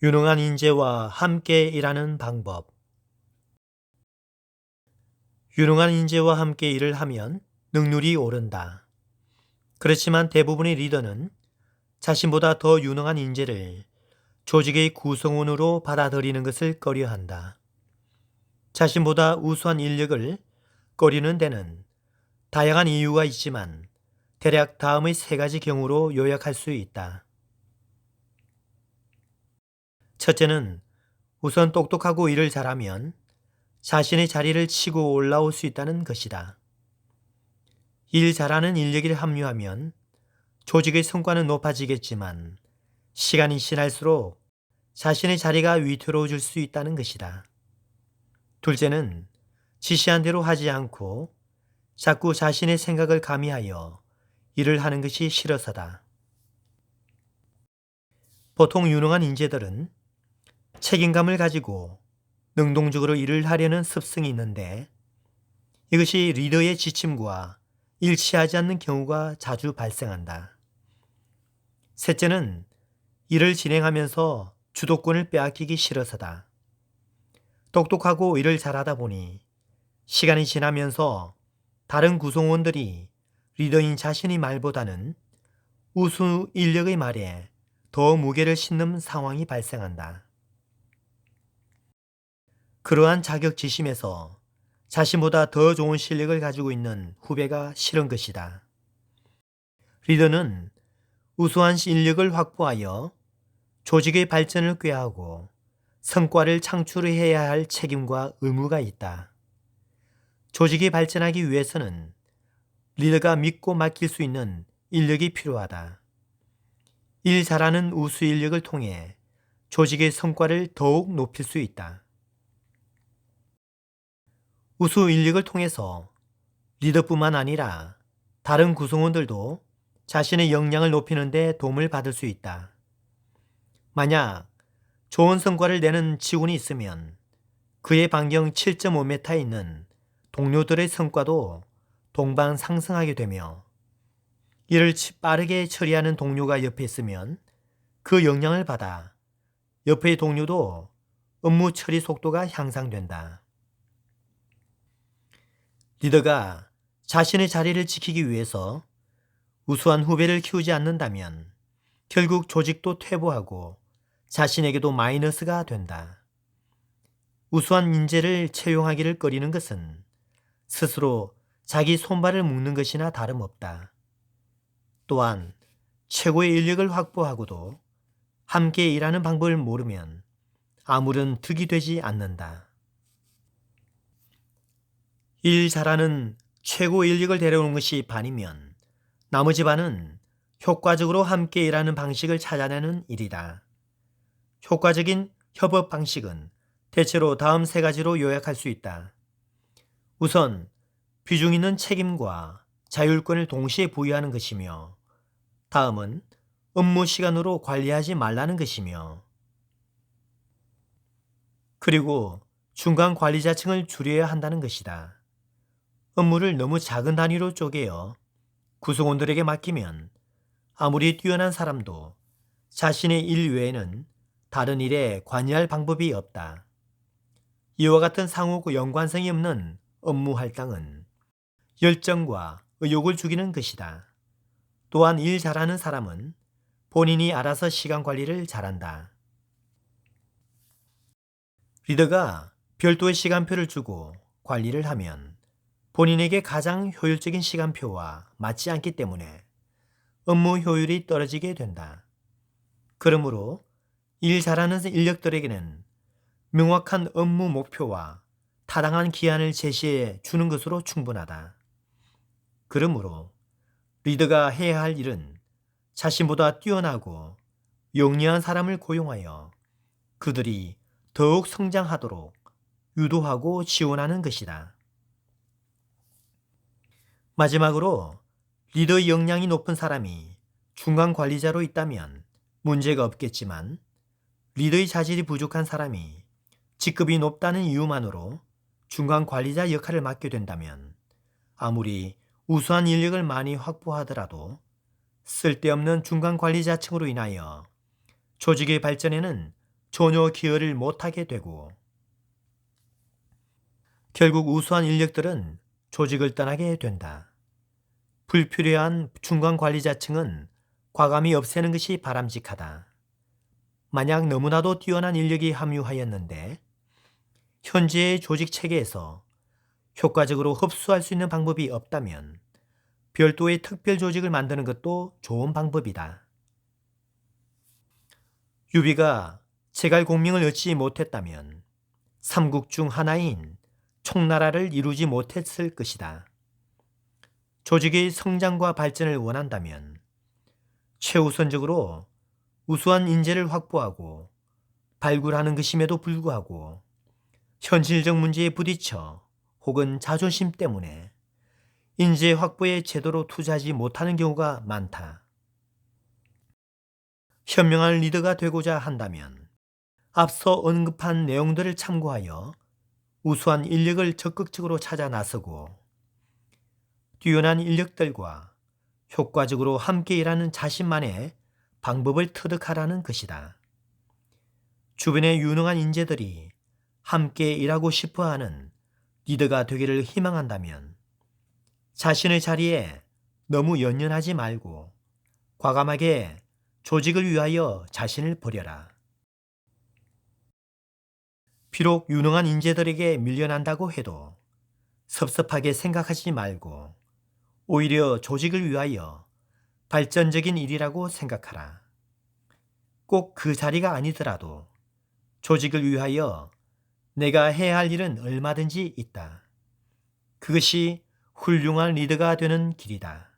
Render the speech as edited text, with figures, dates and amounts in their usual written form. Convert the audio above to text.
유능한 인재와 함께 일하는 방법. 유능한 인재와 함께 일을 하면 능률이 오른다. 그렇지만 대부분의 리더는 자신보다 더 유능한 인재를 조직의 구성원으로 받아들이는 것을 꺼려한다. 자신보다 우수한 인력을 꺼리는 데는 다양한 이유가 있지만 대략 다음의 세 가지 경우로 요약할 수 있다. 첫째는 우선 똑똑하고 일을 잘하면 자신의 자리를 치고 올라올 수 있다는 것이다. 일 잘하는 인력이 합류하면 조직의 성과는 높아지겠지만 시간이 지날수록 자신의 자리가 위태로워질 수 있다는 것이다. 둘째는 지시한 대로 하지 않고 자꾸 자신의 생각을 가미하여 일을 하는 것이 싫어서다. 보통 유능한 인재들은 책임감을 가지고 능동적으로 일을 하려는 습성이 있는데 이것이 리더의 지침과 일치하지 않는 경우가 자주 발생한다. 셋째는 일을 진행하면서 주도권을 빼앗기기 싫어서다. 똑똑하고 일을 잘하다 보니 시간이 지나면서 다른 구성원들이 리더인 자신의 말보다는 우수 인력의 말에 더 무게를 싣는 상황이 발생한다. 그러한 자격지심에서 자신보다 더 좋은 실력을 가지고 있는 후배가 싫은 것이다. 리더는 우수한 인력을 확보하여 조직의 발전을 꾀하고 성과를 창출해야 할 책임과 의무가 있다. 조직이 발전하기 위해서는 리더가 믿고 맡길 수 있는 인력이 필요하다. 일 잘하는 우수 인력을 통해 조직의 성과를 더욱 높일 수 있다. 우수 인력을 통해서 리더뿐만 아니라 다른 구성원들도 자신의 역량을 높이는 데 도움을 받을 수 있다. 만약 좋은 성과를 내는 직원이 있으면 그의 반경 7.5m에 있는 동료들의 성과도 동반 상승하게 되며 이를 빠르게 처리하는 동료가 옆에 있으면 그 영향을 받아 옆의 동료도 업무 처리 속도가 향상된다. 리더가 자신의 자리를 지키기 위해서 우수한 후배를 키우지 않는다면 결국 조직도 퇴보하고 자신에게도 마이너스가 된다. 우수한 인재를 채용하기를 꺼리는 것은 스스로 자기 손발을 묶는 것이나 다름없다. 또한 최고의 인력을 확보하고도 함께 일하는 방법을 모르면 아무런 득이 되지 않는다. 일 잘하는 최고 인력을 데려오는 것이 반이면 나머지 반은 효과적으로 함께 일하는 방식을 찾아내는 일이다. 효과적인 협업 방식은 대체로 다음 세 가지로 요약할 수 있다. 우선 비중 있는 책임과 자율권을 동시에 부여하는 것이며 다음은 업무 시간으로 관리하지 말라는 것이며 그리고 중간 관리자층을 줄여야 한다는 것이다. 업무를 너무 작은 단위로 쪼개어 구성원들에게 맡기면 아무리 뛰어난 사람도 자신의 일 외에는 다른 일에 관여할 방법이 없다. 이와 같은 상호 연관성이 없는 업무 할당은 열정과 의욕을 죽이는 것이다. 또한 일 잘하는 사람은 본인이 알아서 시간 관리를 잘한다. 리더가 별도의 시간표를 주고 관리를 하면 본인에게 가장 효율적인 시간표와 맞지 않기 때문에 업무 효율이 떨어지게 된다. 그러므로 일 잘하는 인력들에게는 명확한 업무 목표와 타당한 기한을 제시해 주는 것으로 충분하다. 그러므로 리더가 해야 할 일은 자신보다 뛰어나고 영리한 사람을 고용하여 그들이 더욱 성장하도록 유도하고 지원하는 것이다. 마지막으로 리더의 역량이 높은 사람이 중간 관리자로 있다면 문제가 없겠지만 리더의 자질이 부족한 사람이 직급이 높다는 이유만으로 중간 관리자 역할을 맡게 된다면 아무리 우수한 인력을 많이 확보하더라도 쓸데없는 중간 관리자층으로 인하여 조직의 발전에는 전혀 기여를 못하게 되고 결국 우수한 인력들은 조직을 떠나게 된다. 불필요한 중간 관리자층은 과감히 없애는 것이 바람직하다. 만약 너무나도 뛰어난 인력이 합류하였는데 현재의 조직 체계에서 효과적으로 흡수할 수 있는 방법이 없다면 별도의 특별 조직을 만드는 것도 좋은 방법이다. 유비가 제갈 공명을 얻지 못했다면 삼국 중 하나인 총나라를 이루지 못했을 것이다. 조직의 성장과 발전을 원한다면 최우선적으로 우수한 인재를 확보하고 발굴하는 것임에도 불구하고 현실적 문제에 부딪혀 혹은 자존심 때문에 인재 확보에 제대로 투자하지 못하는 경우가 많다. 현명한 리더가 되고자 한다면 앞서 언급한 내용들을 참고하여 우수한 인력을 적극적으로 찾아 나서고 뛰어난 인력들과 효과적으로 함께 일하는 자신만의 방법을 터득하라는 것이다. 주변의 유능한 인재들이 함께 일하고 싶어하는 리더가 되기를 희망한다면 자신의 자리에 너무 연연하지 말고 과감하게 조직을 위하여 자신을 버려라. 비록 유능한 인재들에게 밀려난다고 해도 섭섭하게 생각하지 말고 오히려 조직을 위하여 발전적인 일이라고 생각하라. 꼭 그 자리가 아니더라도 조직을 위하여 내가 해야 할 일은 얼마든지 있다. 그것이 훌륭한 리더가 되는 길이다.